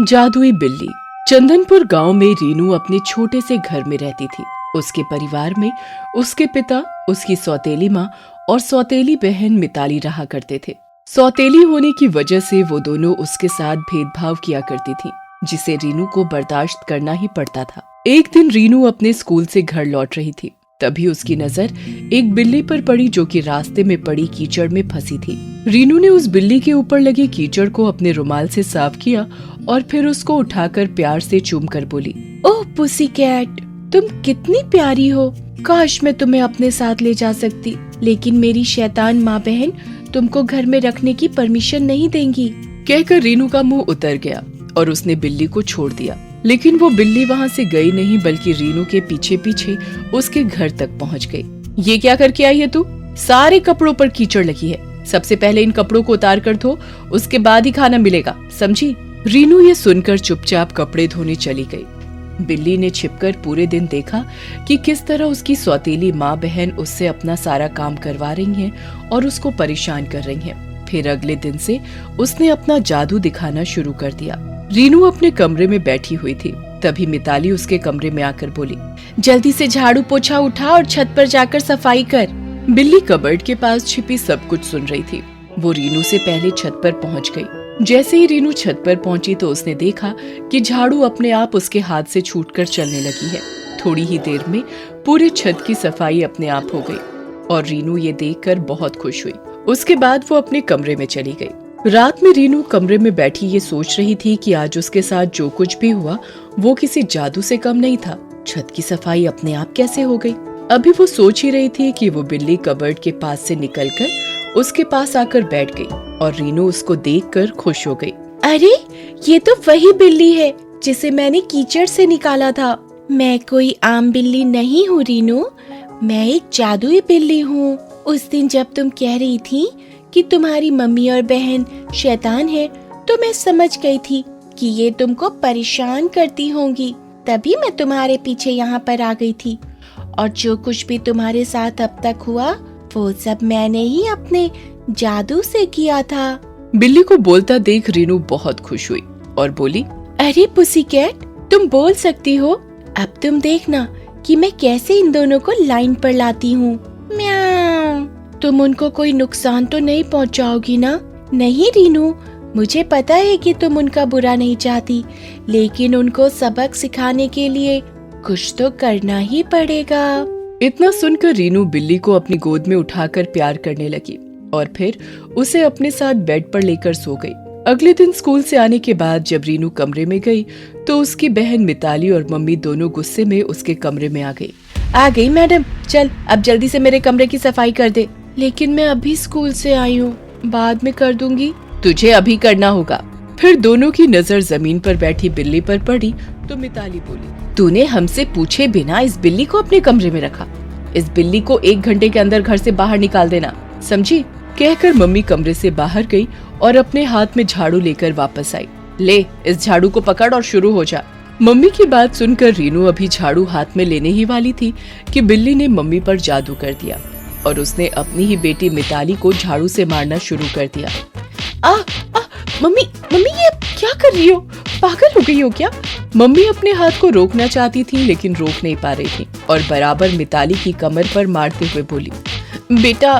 जादुई बिल्ली। चंदनपुर गांव में रीनू अपने छोटे से घर में रहती थी। उसके परिवार में उसके पिता, उसकी सौतेली माँ और सौतेली बहन मिताली रहा करते थे। सौतेली होने की वजह से वो दोनों उसके साथ भेदभाव किया करती थी, जिसे रीनू को बर्दाश्त करना ही पड़ता था। एक दिन रीनू अपने स्कूल से घर लौट रही थी, तभी उसकी नजर एक बिल्ली पर पड़ी जो कि रास्ते में पड़ी कीचड़ में फंसी थी। रीनू ने उस बिल्ली के ऊपर लगे कीचड़ को अपने रुमाल से साफ किया और फिर उसको उठाकर प्यार से चूमकर बोली, ओह पुसी कैट, तुम कितनी प्यारी हो। काश मैं तुम्हें अपने साथ ले जा सकती, लेकिन मेरी शैतान माँ बहन तुमको घर में रखने की परमिशन नहीं देंगी। कहकर रीनू का मुंह उतर गया और उसने बिल्ली को छोड़ दिया। लेकिन वो बिल्ली वहाँ से गई नहीं, बल्कि रीनू के पीछे पीछे उसके घर तक पहुँच गई। ये क्या करके आई है तू? सारे कपड़ों पर कीचड़ लगी है। सबसे पहले इन कपड़ों को उतार कर धो, उसके बाद ही खाना मिलेगा, समझी? रीनू ये सुनकर चुपचाप कपड़े धोने चली गई। बिल्ली ने छिपकर पूरे दिन देखा कि किस तरह उसकी सौतेली माँ बहन उससे अपना सारा काम करवा रही हैं और उसको परेशान कर रही हैं। फिर अगले दिन से उसने अपना जादू दिखाना शुरू कर दिया। रीनू अपने कमरे में बैठी हुई थी, तभी मिताली उसके कमरे में आकर बोली, जल्दी से झाड़ू पोछा उठा और छत पर जाकर सफाई कर। बिल्ली कबर्ड के पास छिपी सब कुछ सुन रही थी। वो रीनू से पहले छत पर पहुंच गई। जैसे ही रीनू छत पर पहुंची तो उसने देखा कि झाड़ू अपने आप उसके हाथ से छूटकर चलने लगी है। थोड़ी ही देर में पूरे छत की सफाई अपने आप हो गई और रीनू ये देखकर बहुत खुश हुई। उसके बाद वो अपने कमरे में चली गई। रात में रीनू कमरे में बैठी ये सोच रही थी कि आज उसके साथ जो कुछ भी हुआ वो किसी जादू से कम नहीं था। छत की सफाई अपने आप कैसे हो गई? अभी वो सोच ही रही थी कि वो बिल्ली कबर्ड के पास से निकलकर उसके पास आकर बैठ गई और रीनू उसको देखकर खुश हो गई। अरे ये तो वही बिल्ली है जिसे मैंने कीचड़ से निकाला था। मैं कोई आम बिल्ली नहीं हूँ रीनू, मैं एक जादुई बिल्ली हूँ। उस दिन जब तुम कह रही थी कि तुम्हारी मम्मी और बहन शैतान है, तो मैं समझ गई थी कि ये तुमको परेशान करती होंगी, तभी मैं तुम्हारे पीछे यहाँ पर आ गई थी। और जो कुछ भी तुम्हारे साथ अब तक हुआ वो सब मैंने ही अपने जादू से किया था। बिल्ली को बोलता देख रीनू बहुत खुश हुई और बोली, अरे पुसी कैट, तुम बोल सकती हो। अब तुम देखना कि मैं कैसे इन दोनों को लाइन पर लाती हूँ। म्याऊ। तुम उनको कोई नुकसान तो नहीं पहुँचाओगी ना? नहीं रीनू, मुझे पता है कि तुम उनका बुरा नहीं चाहती, लेकिन उनको सबक सिखाने के लिए कुछ तो करना ही पड़ेगा। इतना सुनकर रीनू बिल्ली को अपनी गोद में उठाकर प्यार करने लगी और फिर उसे अपने साथ बेड पर लेकर सो गई। अगले दिन स्कूल से आने के बाद जब रीनू कमरे में गई तो उसकी बहन मिताली और मम्मी दोनों गुस्से में उसके कमरे में आ गई मैडम, चल अब जल्दी से मेरे कमरे की सफाई कर दे। लेकिन मैं अभी स्कूल से आई हूँ, बाद में कर दूंगी। तुझे अभी करना होगा। फिर दोनों की नजर जमीन पर बैठी बिल्ली पर पड़ी तो मिताली बोली, तूने हमसे पूछे बिना इस बिल्ली को अपने कमरे में रखा। इस बिल्ली को 1 घंटे के अंदर घर से बाहर निकाल देना, समझी? कहकर मम्मी कमरे से बाहर गई और अपने हाथ में झाड़ू लेकर वापस आई। ले इस झाड़ू को पकड़ और शुरू हो जा। मम्मी की बात सुनकर रीनू अभी झाड़ू हाथ में लेने ही वाली थी कि बिल्ली ने मम्मी पर जादू कर दिया और उसने अपनी ही बेटी मिताली को झाड़ू से मारना शुरू कर दिया। मम्मी ये क्या कर रही हो? पागल हो गई हो क्या? मम्मी अपने हाथ को रोकना चाहती थी लेकिन रोक नहीं पा रही थी और बराबर मिताली की कमर पर मारते हुए बोली, बेटा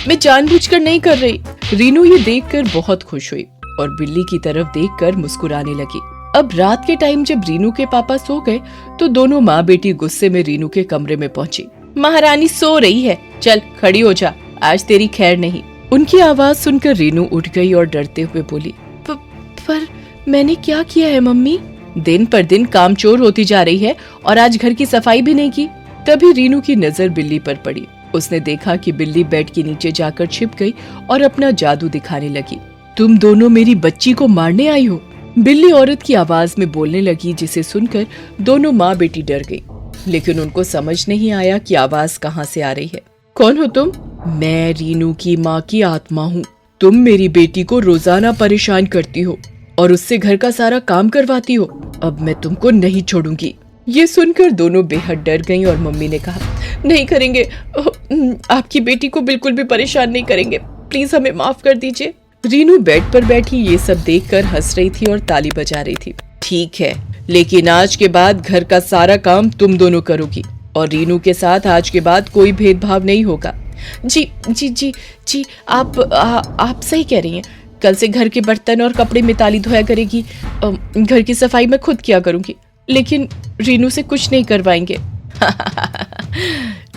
मैं जानबूझकर नहीं कर रही। रीनू ये देखकर बहुत खुश हुई और बिल्ली की तरफ देखकर मुस्कुराने लगी। अब रात के टाइम जब रीनू के पापा सो गए तो दोनों माँ बेटी गुस्से में रीनू के कमरे में पहुंची। महारानी सो रही है, चल खड़ी हो जा, आज तेरी खैर नहीं। उनकी आवाज सुनकर रीनू उठ गई और डरते हुए बोली, पर मैंने क्या किया है मम्मी? दिन पर दिन कामचोर होती जा रही है और आज घर की सफाई भी नहीं की। तभी रीनू की नजर बिल्ली पर पड़ी। उसने देखा कि बिल्ली बेड के नीचे जाकर छिप गई और अपना जादू दिखाने लगी। तुम दोनों मेरी बच्ची को मारने आई हो? बिल्ली औरत की आवाज में बोलने लगी, जिसे सुनकर दोनों माँ बेटी डर गई, लेकिन उनको समझ नहीं आया कि आवाज कहाँ से आ रही है। कौन हो तुम? मैं रीनू की माँ की आत्मा हूँ। तुम मेरी बेटी को रोजाना परेशान करती हो और उससे घर का सारा काम करवाती हो। अब मैं तुमको नहीं छोड़ूंगी। ये सुनकर दोनों बेहद डर गईं और मम्मी ने कहा, नहीं करेंगे, आपकी बेटी को बिल्कुल भी परेशान नहीं करेंगे, प्लीज हमें माफ कर दीजिए। रीनू बेड पर बैठी ये सब देखकर हंस रही थी और ताली बजा रही थी। ठीक है, लेकिन आज के बाद घर का सारा काम तुम दोनों करोगी और रीनू के साथ आज के बाद कोई भेदभाव नहीं होगा। जी जी जी जी, आप सही कह रही हैं। कल से घर के बर्तन और कपड़े मिताली धोया करेगी, घर की सफाई मैं खुद किया करूंगी, लेकिन रीनू से कुछ नहीं करवाएंगे।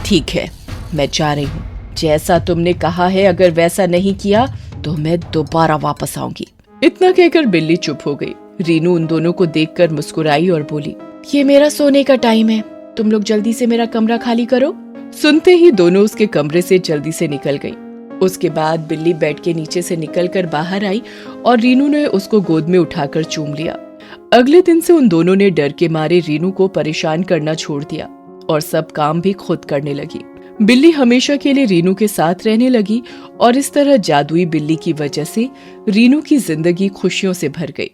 ठीक है, मैं जा रही हूँ। जैसा तुमने कहा है, अगर वैसा नहीं किया तो मैं दोबारा वापस आऊंगी। इतना कहकर बिल्ली चुप हो गई। रीनू उन दोनों को देखकर मुस्कुराई और बोली, ये मेरा सोने का टाइम है, तुम लोग जल्दी से मेरा कमरा खाली करो। सुनते ही दोनों उसके कमरे से जल्दी से निकल गई। उसके बाद बिल्ली बेड के नीचे से निकलकर बाहर आई और रीनू ने उसको गोद में उठाकर चूम लिया। अगले दिन से उन दोनों ने डर के मारे रीनू को परेशान करना छोड़ दिया और सब काम भी खुद करने लगी। बिल्ली हमेशा के लिए रीनू के साथ रहने लगी और इस तरह जादुई बिल्ली की वजह से रीनू की जिंदगी खुशियों से भर गई।